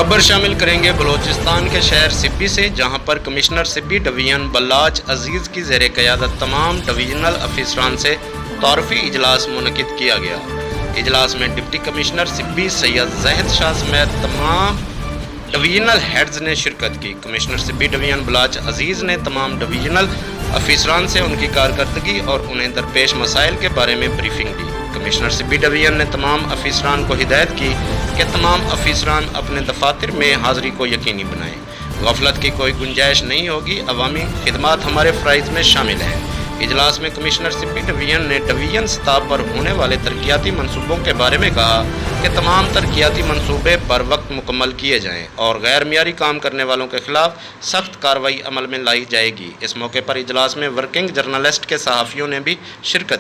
खबर शामिल करेंगे बलूचिस्तान के शहर सिब्बी से, जहां पर कमिश्नर सिब्बी डिवीजन बल्लाच अजीज़ की ज़ेर क़यादत तमाम डिवीजनल अफसरान से तारफ़ी इजलास मुनक़िद किया गया। इजलास में डिप्टी कमिश्नर सिब्बी सैयद ज़ाहिद शाह समेत तमाम डिवीजनल हेड्स ने शिरकत की। कमिश्नर सिब्बी डिवीजन बल्लाच अजीज़ ने तमाम डिवीजनल अफसरान से उनकी कारकर्दगी और उन्हें दरपेश मसाइल के बारे में ब्रीफिंग दी। कमिश्नर सिब्बी डिवीजन ने तमाम अफसरान को हिदायत की कि तमाम अफसरान अपने दफातर में हाज़िरी को यकीनी बनाएं। गफलत की कोई गुंजाइश नहीं होगी। अवामी खिदमात हमारे फ़राइज़ में शामिल हैं। इजलास में कमिश्नर सिब्बी डिवीजन ने डिवीजन सतह पर होने वाले तरक्याती मनसूबों के बारे में कहा कि तमाम तरक्याती मनसूबे बर वक्त मुकम्मल किए जाएँ और गैर मियारी काम करने वालों के खिलाफ सख्त कार्रवाई अमल में लाई जाएगी। इस मौके पर इजलास में वर्किंग जर्नलिस्ट के सहाफ़ियों ने भी शिरकत